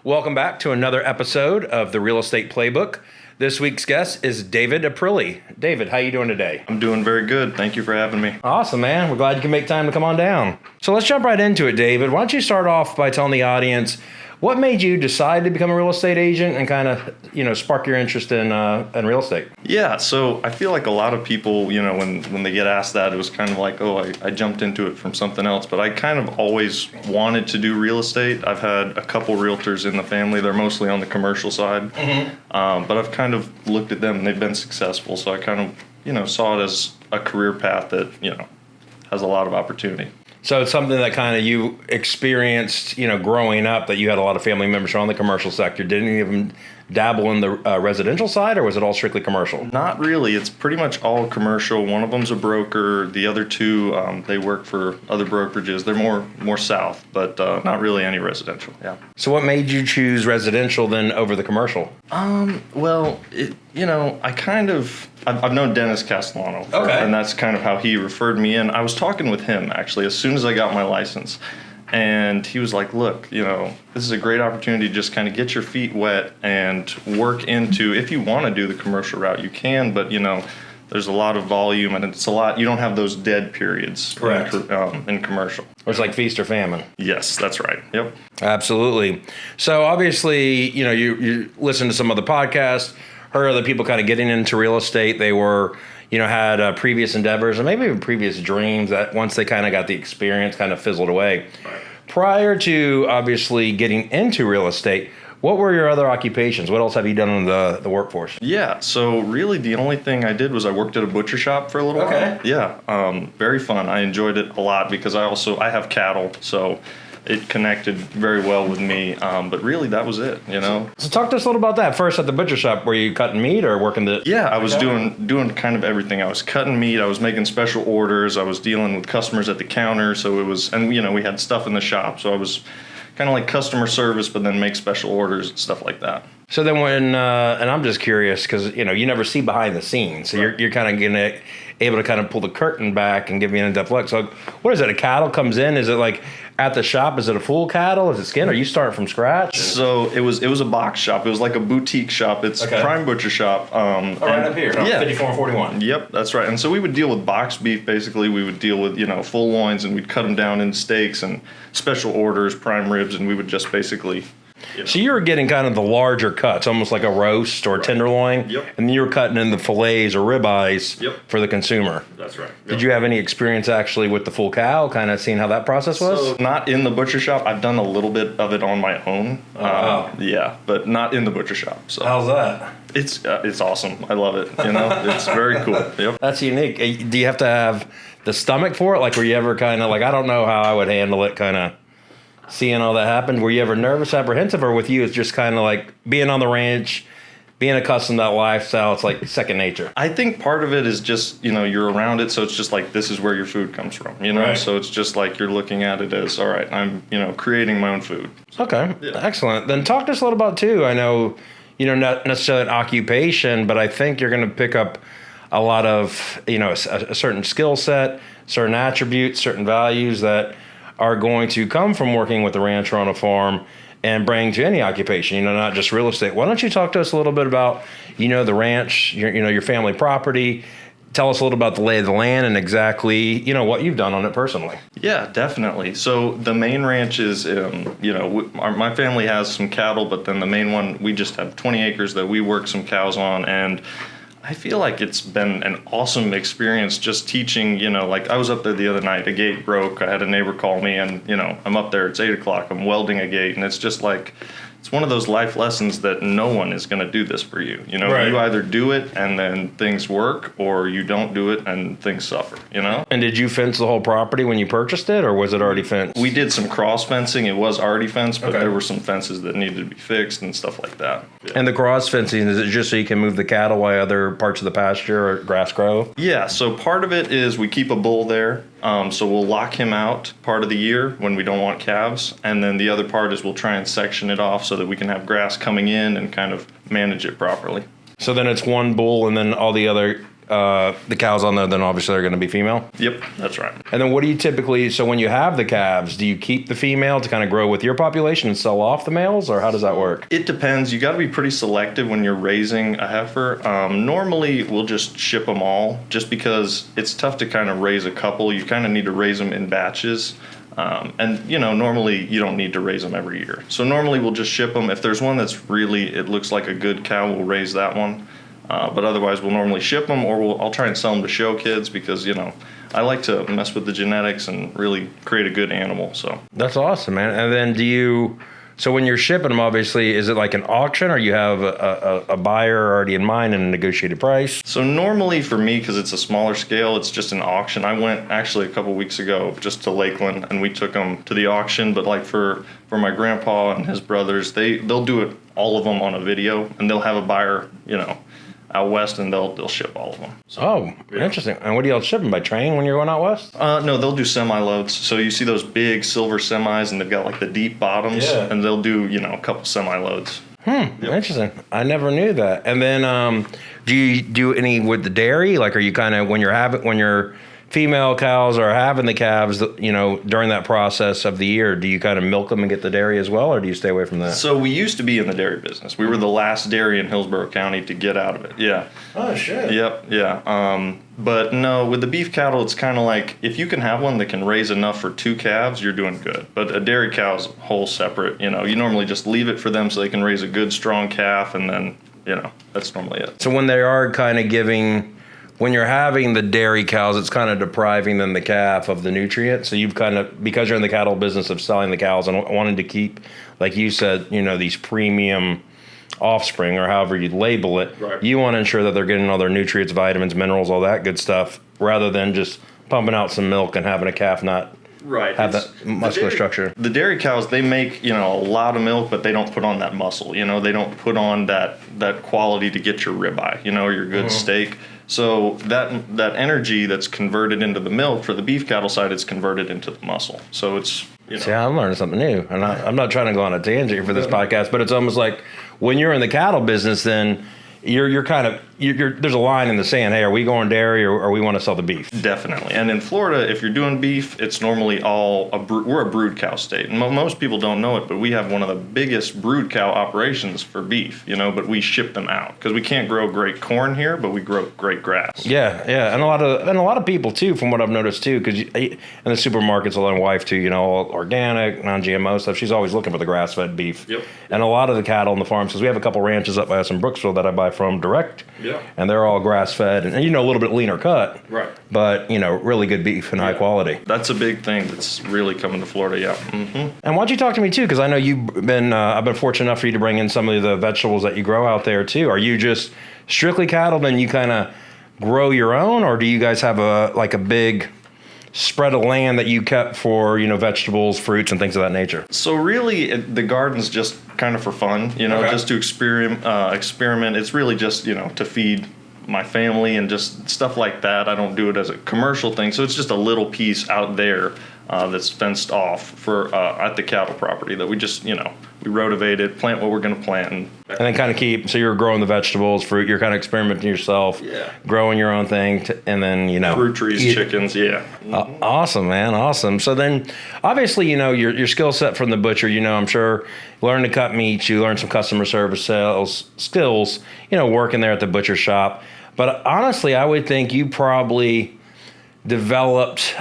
Welcome back to another episode of the Real Estate Playbook. This week's guest is David Aprile. David, how you doing today? I'm doing very good. Thank you for having me. Awesome, man. We're glad you can make time to come on down. So let's jump right into it, David. Why don't you start off by telling the audience what made you decide to become a real estate agent and kind of, spark your interest in real estate? Yeah, so I feel like a lot of people, when they get asked that, it was kind of like, I jumped into it from something else. But I kind of always wanted to do real estate. I've had a couple realtors in the family. They're mostly on the commercial side. But I've kind of looked at them and they've been successful. So I kind of, saw it as a career path that, has a lot of opportunity. So it's something that kind of you experienced, growing up, that you had a lot of family members who are on the commercial sector. Did any of them dabble in the residential side, or was it all strictly commercial? Not really. It's pretty much all commercial. One of them's a broker. The other two, they work for other brokerages. They're more south, but not really any residential. Yeah. So what made you choose residential then over the commercial? I've known Dennis Castellano. Okay. And that's kind of how he referred me in. I was talking with him, actually, as soon as I got my license. And he was like, look, this is a great opportunity to just kind of get your feet wet and work into, if you want to do the commercial route, you can, but, there's a lot of volume and it's a lot, you don't have those dead periods. Correct. In commercial. Or it's like feast or famine. Yes, that's right. Yep. Absolutely. So obviously, you listen to some other podcasts, heard other people kind of getting into real estate. They were, had previous endeavors and maybe even previous dreams that once they kind of got the experience kind of fizzled away. Right. Prior to obviously getting into real estate, what were your other occupations? What else have you done in the workforce? Yeah, so really the only thing I did was I worked at a butcher shop for a little while. Yeah, very fun. I enjoyed it a lot because I have cattle, so it connected very well with me. But really that was it, So talk to us a little about that. First at the butcher shop, were you cutting meat or working the... Yeah, I was doing kind of everything. I was cutting meat, I was making special orders, I was dealing with customers at the counter, so it was, and we had stuff in the shop, so I was kind of like customer service, but then make special orders and stuff like that. So then when, and I'm just curious because, you never see behind the scenes. So you're kind of able to kind of pull the curtain back and give me an in-depth look. So what is it? A cattle comes in? Is it like at the shop? Is it a full cattle? Is it skin? Or you start from scratch? So it was a box shop. It was like a boutique shop. It's a prime butcher shop. Right up here. Yeah. 54 and 41. Yep, that's right. And so we would deal with box beef. Basically, we would deal with, full loins, and we'd cut them down into steaks and special orders, prime ribs, and we would just basically... So you were getting kind of the larger cuts, almost like a roast or tenderloin. Yep. And then you were cutting in the fillets or ribeyes for the consumer. That's right. Yep. Did you have any experience actually with the full cow, kind of seeing how that process was? So not in the butcher shop. I've done a little bit of it on my own. Yeah, but not in the butcher shop. So how's that? It's awesome. I love it. It's very cool. Yep. That's unique. Do you have to have the stomach for it? Like, were you ever kind of like, I don't know how I would handle it, kind of seeing all that happen? Were you ever nervous, apprehensive, or with you it's just kind of like being on the ranch, being accustomed to that lifestyle, it's like second nature? I think part of it is just, you're around it, so it's just like this is where your food comes from, Right. So it's just like you're looking at it as, all right, I'm, creating my own food. Okay, Excellent. Then talk to us a little about, too, I know, not necessarily an occupation, but I think you're going to pick up a lot of, a certain skill set, certain attributes, certain values that are going to come from working with a rancher on a farm and bring to any occupation, not just real estate. Why don't you talk to us a little bit about, the ranch, your family property. Tell us a little about the lay of the land and exactly, what you've done on it personally. Yeah, definitely. So the main ranch is, my family has some cattle, but then the main one, we just have 20 acres that we work some cows on, and I feel like it's been an awesome experience just teaching, like I was up there the other night, a gate broke, I had a neighbor call me and, I'm up there, it's 8 o'clock, I'm welding a gate, and it's just like, it's one of those life lessons that no one is going to do this for you. Right. You either do it and then things work, or you don't do it and things suffer, And did you fence the whole property when you purchased it, or was it already fenced? We did some cross fencing. It was already fenced, but there were some fences that needed to be fixed and stuff like that. Yeah. And the cross fencing, is it just so you can move the cattle while other parts of the pasture or grass grow? Yeah, so part of it is we keep a bull there. So we'll lock him out part of the year when we don't want calves. And then the other part is we'll try and section it off so that we can have grass coming in and kind of manage it properly. So then it's one bull and then all the other the cows on there, then obviously they're going to be female. Yep, that's right. And then what do you typically, so when you have the calves, do you keep the female to kind of grow with your population and sell off the males, or how does that work? It depends. You got to be pretty selective when you're raising a heifer. Normally, we'll just ship them all just because it's tough to kind of raise a couple. You kind of need to raise them in batches. And, you know, normally you don't need to raise them every year. So normally we'll just ship them. If there's one that's really, it looks like a good cow, we'll raise that one. But otherwise we'll normally ship them, or I'll try and sell them to show kids because, you know, I like to mess with the genetics and really create a good animal. So that's awesome, man. And then so when you're shipping them, obviously, is it like an auction, or you have a buyer already in mind and a negotiated price? So normally for me, because it's a smaller scale, it's just an auction. I went actually a couple weeks ago just to Lakeland, and we took them to the auction. But like for my grandpa and his brothers, they'll do it, all of them, on a video, and they'll have a buyer, you know, out west, and they'll ship all of them. So, oh, yeah. Interesting. And what do y'all ship them by train when you're going out west? No, they'll do semi-loads. So you see those big silver semis, and they've got like the deep bottoms, yeah. And they'll do, you know, a couple semi-loads. Yep. Interesting. I never knew that. And then do you do any with the dairy? Like, are you kind of, when your female cows are having the calves, you know, during that process of the year, do you kind of milk them and get the dairy as well, or do you stay away from that? So we used to be in the dairy business. We were the last dairy in Hillsborough County to get out of it. Yeah. Oh, shit. Yep. Yeah. But no, with the beef cattle, it's kind of like if you can have one that can raise enough for 2 calves, you're doing good. But a dairy cow's whole separate. You know, you normally just leave it for them so they can raise a good, strong calf, and then, you know, that's normally it. So when they are kind of when you're having the dairy cows, it's kind of depriving them, the calf, of the nutrients. So you've kind of, because you're in the cattle business of selling the cows and wanting to keep, like you said, you know, these premium offspring, or however you label it, right. You want to ensure that they're getting all their nutrients, vitamins, minerals, all that good stuff, rather than just pumping out some milk and having a calf not have that muscular structure. The dairy cows, they make, you know, a lot of milk, but they don't put on that muscle. You know, they don't put on that quality to get your ribeye, you know, or your good steak. So that energy that's converted into the milk for the beef cattle side, it's converted into the muscle. So it's, you know. See, I'm learning something new. And I'm not trying to go on a tangent for this podcast, but it's almost like when you're in the cattle business, then you're kind of, there's a line in the sand. Hey, are we going dairy, or we want to sell the beef? Definitely. And in Florida, if you're doing beef, it's normally all we're a brood cow state. And most people don't know it, but we have one of the biggest brood cow operations for beef, you know, but we ship them out because we can't grow great corn here, but we grow great grass. Yeah. And a lot of people too, from what I've noticed too, because in the supermarkets, a lot of wife too, you know, all organic, non-GMO stuff. She's always looking for the grass-fed beef. Yep. And a lot of the cattle on the farms, because we have a couple ranches up by us in Brooksville that I buy from direct. Yeah. And they're all grass-fed and, you know, a little bit leaner cut. Right. But, you know, really good beef and high quality. That's a big thing that's really coming to Florida, yeah. Mm-hmm. And why don't you talk to me, too? Because I know I've bbeen fortunate enough for you to bring in some of the vegetables that you grow out there, too. Are you just strictly cattle, then you kind of grow your own? Or do you guys have a big spread of land that you kept for, you know, vegetables, fruits, and things of that nature? So really, the garden's just kind of for fun, you know, just to experiment. It's really just, you know, to feed my family and just stuff like that. I don't do it as a commercial thing. So it's just a little piece out there that's fenced off for at the cattle property that we just, you know, we rotivate it, plant what we're going to plant. And then kind of so you're growing the vegetables, fruit, you're kind of experimenting yourself, growing your own thing, and then, you know. Fruit trees, chickens, yeah. Awesome, man, awesome. So then, obviously, you know, your skill set from the butcher, you know, I'm sure you learn to cut meat, you learn some customer service sales skills, you know, working there at the butcher shop. But honestly, I would think you probably developed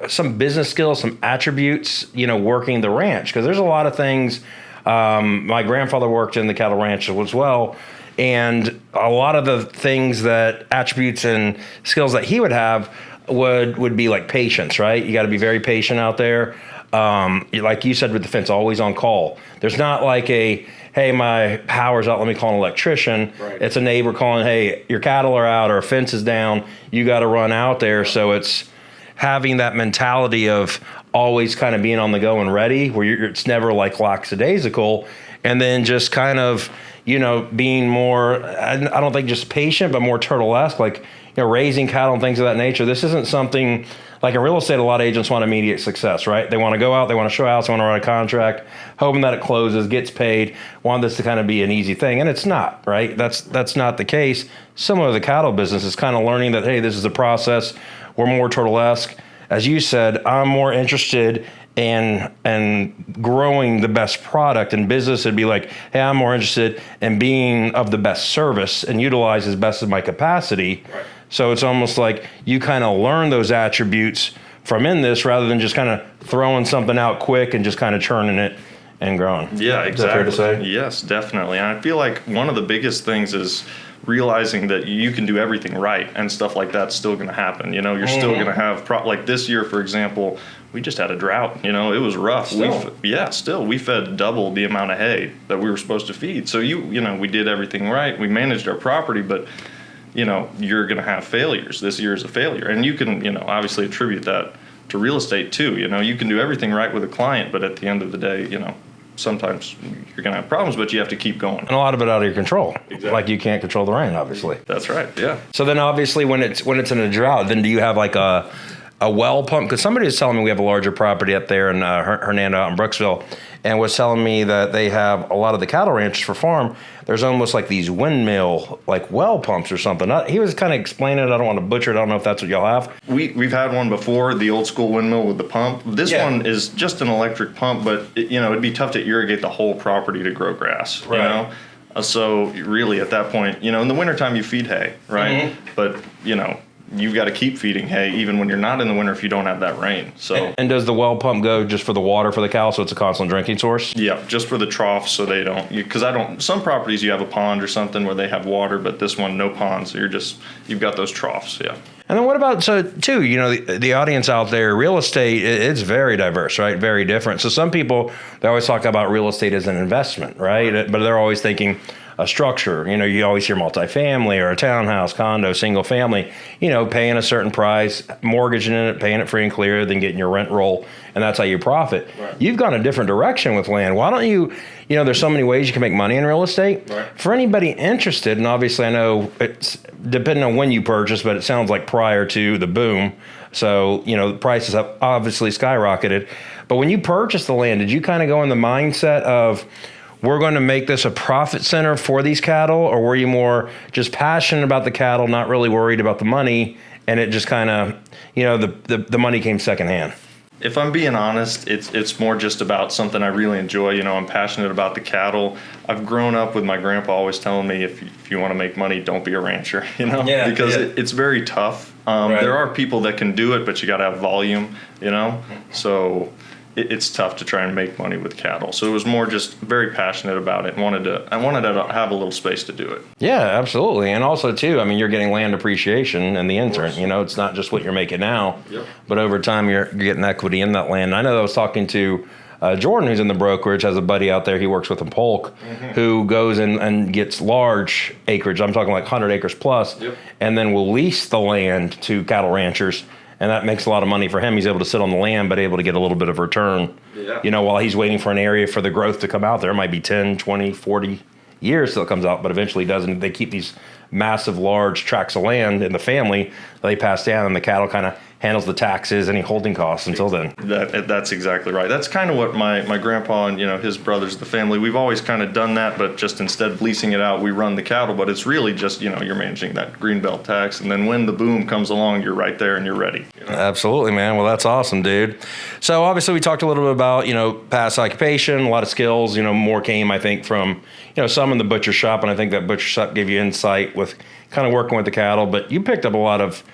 some business skills, some attributes, you know, working the ranch, because there's a lot of things. My grandfather worked in the cattle ranch as well, and a lot of the things attributes and skills that he would have would be like patience, right? You got to be very patient out there. Like you said with the fence, always on call. There's not like hey, my power's out, let me call an electrician. Right. It's a neighbor calling, hey, your cattle are out or a fence is down, you got to run out there. So it's having that mentality of always kind of being on the go and ready, where it's never like lackadaisical, and then just kind of, you know, being more, I don't think just patient, but more turtle-esque. Like, raising cattle and things of that nature. This isn't something like in real estate. A lot of agents want immediate success, right? They want to go out, they want to show a house, they want to write a contract, hoping that it closes, gets paid, want this to kind of be an easy thing. And it's not, right? That's not the case. Similar to the cattle business, it's kind of learning that, hey, this is a process. We're more turtlesque. As you said, I'm more interested in growing the best product. In business, it'd be like, hey, I'm more interested in being of the best service and utilize as best as my capacity. Right. So it's almost like you kind of learn those attributes from in this rather than just kind of throwing something out quick and just kind of churning it and growing. Yeah, exactly. Is that fair to say? Yes, definitely. And I feel like one of the biggest things is realizing that you can do everything right and stuff like that's still going to happen. You're still going to have like this year, for example, we just had a drought. It was rough. Still. We fed double the amount of hay that we were supposed to feed. So we did everything right. We managed our property, but you're going to have failures. This year is a failure, and you can obviously attribute that to real estate too. You can do everything right with a client, but at the end of the day, sometimes you're going to have problems, but you have to keep going. And a lot of it out of your control. Exactly. Like you can't control the rain, obviously. That's right. Yeah. So then obviously when it's in a drought, then do you have like a well pump? Because somebody was telling me we have a larger property up there in Hernando out in Brooksville, and was telling me that they have a lot of the cattle ranches for farm. There's almost like these windmill, like well pumps or something. He was kind of explaining it. I don't want to butcher it. I don't know if that's what y'all have. We've had one before, the old school windmill with the pump. This one is just an electric pump, but it'd be tough to irrigate the whole property to grow grass. Right. So really at that point, in the wintertime you feed hay, right? Mm-hmm. But you've got to keep feeding hay even when you're not in the winter if you don't have that rain. So and does the well pump go just for the water for the cow, so it's a constant drinking source? Yeah, just for the troughs, so they don't. Because some properties you have a pond or something where they have water, but this one no pond, so you've got those troughs. Yeah. And then what about, so too, the audience out there, real estate, it's very diverse, right? Very different. So some people, they always talk about real estate as an investment, right? But they're always thinking a structure. You always hear multifamily or a townhouse, condo, single family, paying a certain price, mortgaging it, paying it free and clear, then getting your rent roll, and that's how you profit. Right. You've gone a different direction with land. Why don't you, there's so many ways you can make money in real estate. Right. For anybody interested, and obviously I know it's depending on when you purchase, but it sounds like prior to the boom. So, the prices have obviously skyrocketed. But when you purchased the land, did you kind of go in the mindset of, we're going to make this a profit center for these cattle, or were you more just passionate about the cattle, not really worried about the money, and it just kind of, the money came secondhand? If I'm being honest, it's more just about something I really enjoy. I'm passionate about the cattle. I've grown up with my grandpa always telling me, if you want to make money, don't be a rancher, because it's very tough. Right. There are people that can do it, but you got to have volume, so it's tough to try and make money with cattle. So it was more just very passionate about it and I wanted to have a little space to do it. Yeah, absolutely. And also too, you're getting land appreciation and the intern, it's not just what you're making now, but over time you're getting equity in that land. I know I was talking to Jordan, who's in the brokerage, has a buddy out there he works with in Polk, who goes and gets large acreage. I'm talking like 100 acres plus, and then will lease the land to cattle ranchers. And that makes a lot of money for him. He's able to sit on the land, but able to get a little bit of return, while he's waiting for an area for the growth to come out there. It might be 10, 20, 40 years till it comes out, but eventually doesn't. They keep these massive, large tracts of land in the family that they pass down, and the cattle kind of handles the taxes, any holding costs until then. That's exactly right. That's kind of what my grandpa and his brothers, the family, we've always kind of done that, but just instead of leasing it out, we run the cattle. But it's really just you're managing that greenbelt tax, and then when the boom comes along, you're right there and you're ready. Absolutely, man. Well, that's awesome, dude. So obviously we talked a little bit about past occupation, a lot of skills. More came, I think, from some in the butcher shop, and I think that butcher shop gave you insight with kind of working with the cattle. But you picked up a lot of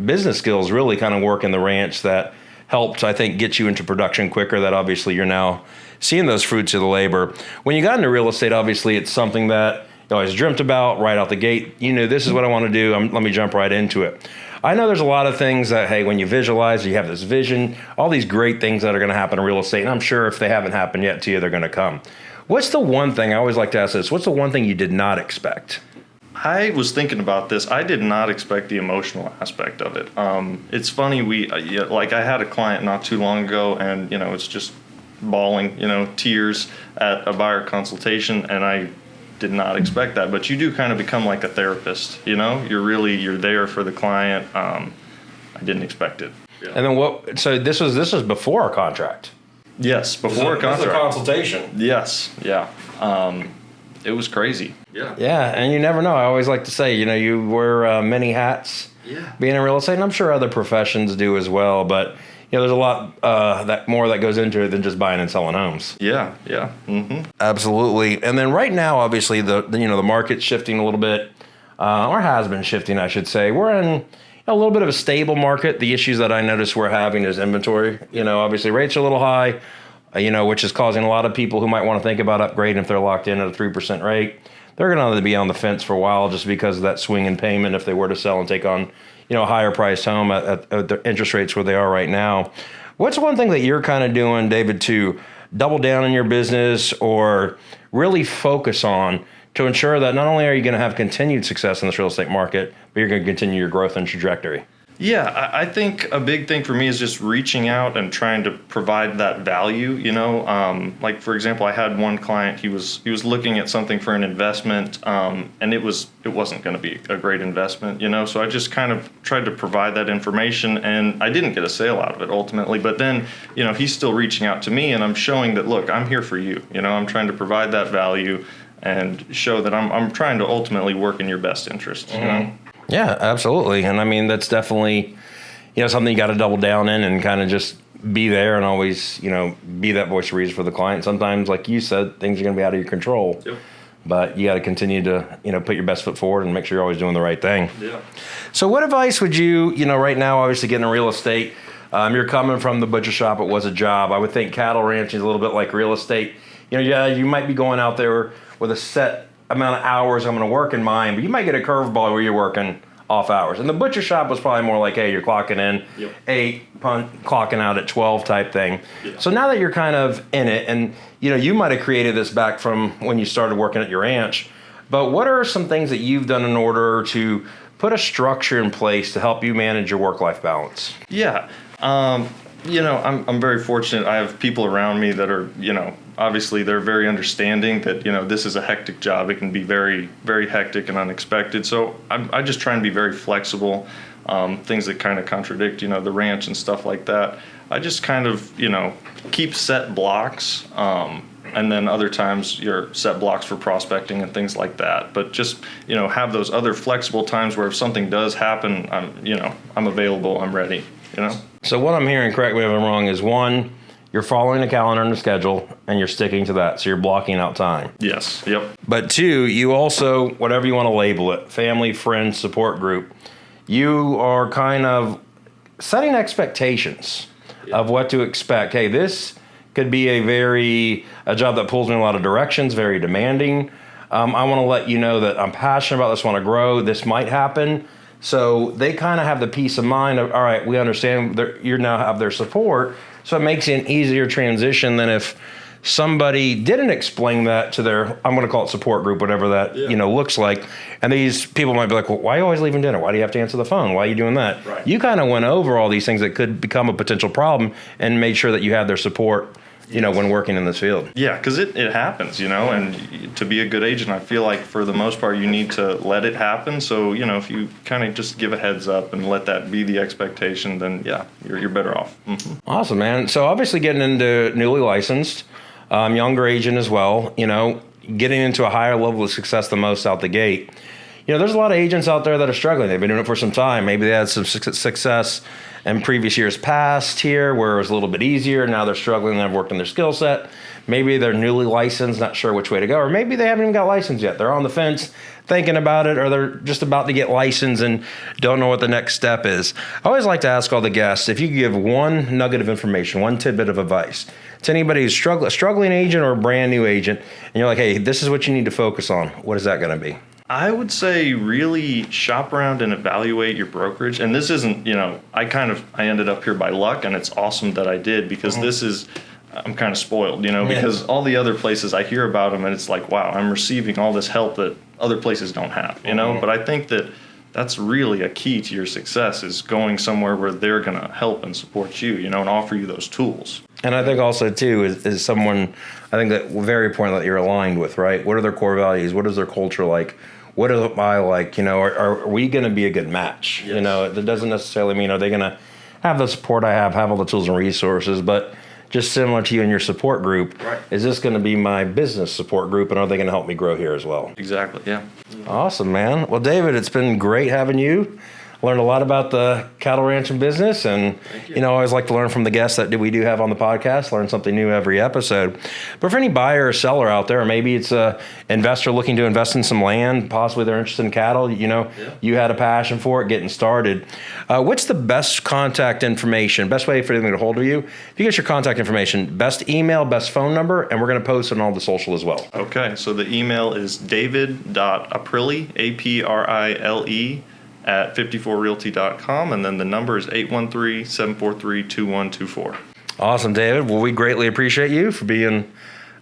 business skills, really kind of work in the ranch that helped, I think, get you into production quicker, that obviously you're now seeing those fruits of the labor. When you got into real estate, obviously it's something that you always dreamt about right out the gate. This is what I want to do. Let me jump right into it. I know there's a lot of things that, hey, when you visualize, you have this vision, all these great things that are going to happen in real estate. And I'm sure if they haven't happened yet to you, they're going to come. What's the one thing, I always like to ask this, what's the one thing you did not expect? I was thinking about this. I did not expect the emotional aspect of it. It's funny. I had a client not too long ago, and it's just bawling, tears at a buyer consultation, and I did not expect that. But you do kind of become like a therapist, you know? You're there for the client. I didn't expect it. Yeah. And then so this was before a contract. Yes, before a contract. This was a consultation. Yes, yeah. It was crazy. Yeah. Yeah, and you never know. I always like to say, you wear many hats being in real estate, and I'm sure other professions do as well, but there's a lot that goes into it than just buying and selling homes. Yeah, yeah. Mm-hmm. Absolutely. And then right now, obviously, the market's shifting a little bit, or has been shifting, I should say. We're in a little bit of a stable market. The issues that I notice we're having is inventory. Obviously rates are a little high, which is causing a lot of people who might want to think about upgrading if they're locked in at a 3% rate. They're going to be on the fence for a while just because of that swing in payment if they were to sell and take on, a higher priced home at the interest rates where they are right now. What's one thing that you're kind of doing, David, to double down in your business or really focus on to ensure that not only are you going to have continued success in this real estate market, but you're going to continue your growth and trajectory? Yeah, I think a big thing for me is just reaching out and trying to provide that value. Like for example, I had one client. He was looking at something for an investment, and it wasn't going to be a great investment. So I just kind of tried to provide that information, and I didn't get a sale out of it ultimately. But then, he's still reaching out to me, and I'm showing that, look, I'm here for you. I'm trying to provide that value and show that I'm trying to ultimately work in your best interest. Mm-hmm. Yeah, absolutely. And I mean, that's definitely, something you got to double down in and kind of just be there and always, be that voice of reason for the client. Sometimes, like you said, things are going to be out of your control. Yep. But you got to continue to, put your best foot forward and make sure you're always doing the right thing. Yeah. So what advice would you, right now, obviously getting in real estate, you're coming from the butcher shop, it was a job. I would think cattle ranching is a little bit like real estate. You might be going out there with a set amount of hours I'm going to work in mind, but you might get a curveball where you're working off hours. And the butcher shop was probably more like, hey, you're clocking in 8, clocking out at 12 type thing. Yeah. So now that you're kind of in it, and you might have created this back from when you started working at your ranch, but what are some things that you've done in order to put a structure in place to help you manage your work-life balance? Yeah. I'm very fortunate. I have people around me that are, obviously they're very understanding that, this is a hectic job. It can be very, very hectic and unexpected. So I just try and be very flexible. Things that kind of contradict, the ranch and stuff like that. I just kind of, keep set blocks. And then other times your set blocks for prospecting and things like that. But just, have those other flexible times where if something does happen, I'm available, I'm ready, So what I'm hearing, correct me if I'm wrong, is one, you're following the calendar and the schedule, and you're sticking to that. So you're blocking out time. Yes. Yep. But two, you also, whatever you want to label it, family, friends, support group, you are kind of setting expectations of what to expect. Hey, this could be a job that pulls me in a lot of directions, very demanding. I want to let you know that I'm passionate about this, want to grow. This might happen. So they kind of have the peace of mind of, all right, we understand you now have their support. So it makes it an easier transition than if somebody didn't explain that to their, I'm going to call it support group, whatever that, looks like. And these people might be like, well, why are you always leaving dinner? Why do you have to answer the phone? Why are you doing that? Right. You kind of went over all these things that could become a potential problem and made sure that you have their support, when working in this field. Yeah, because it happens, and to be a good agent, I feel like for the most part, you need to let it happen. So, if you kind of just give a heads up and let that be the expectation, then you're better off. Mm-hmm. Awesome, man. So obviously getting into newly licensed, younger agent as well, getting into a higher level of success than most out the gate. There's a lot of agents out there that are struggling. They've been doing it for some time. Maybe they had some success in previous years past here where it was a little bit easier. Now they're struggling. They've worked on their skill set. Maybe they're newly licensed, not sure which way to go. Or maybe they haven't even got licensed yet. They're on the fence thinking about it, or they're just about to get licensed and don't know what the next step is. I always like to ask all the guests, if you could give one nugget of information, one tidbit of advice to anybody who's a struggling agent or a brand new agent, and you're like, hey, this is what you need to focus on. What is that going to be? I would say really shop around and evaluate your brokerage. And this isn't, I ended up here by luck, and it's awesome that I did, because I'm kind of spoiled, because all the other places I hear about them and it's like, wow, I'm receiving all this help that other places don't have, but I think that that's really a key to your success, is going somewhere where they're going to help and support you, and offer you those tools. And I think also too is someone, I think that very important that you're aligned with, right? What are their core values? What is their culture like? What am I like? You know, are we going to be a good match? Yes. You know, that doesn't necessarily mean are they going to have the support I have all the tools and resources, but just similar to you and your support group, Right. is this going to be my business support group, and are they going to help me grow here as well? Exactly. Yeah. Awesome, man. Well, David, it's been great having you. Learned a lot about the cattle ranching business, and you know, I always like to learn from the guests that we do have on the podcast. Learn something new every episode. But for any buyer or seller out there, or maybe it's a investor looking to invest in some land, possibly they're interested in cattle. You know, you had a passion for it, getting started. What's the best contact information? Best way for them to get a hold of you? If you get your contact information, best email, best phone number, and we're going to post it on all the social as well. Okay. So the email is david.aprile, Aprile, at 54realty.com, and then the number is 813-743-2124. Awesome, David. Well, we greatly appreciate you for being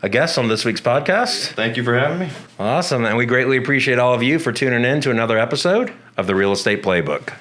a guest on this week's podcast. Thank you for having me. Awesome. And we greatly appreciate all of you for tuning in to another episode of the Real Estate Playbook.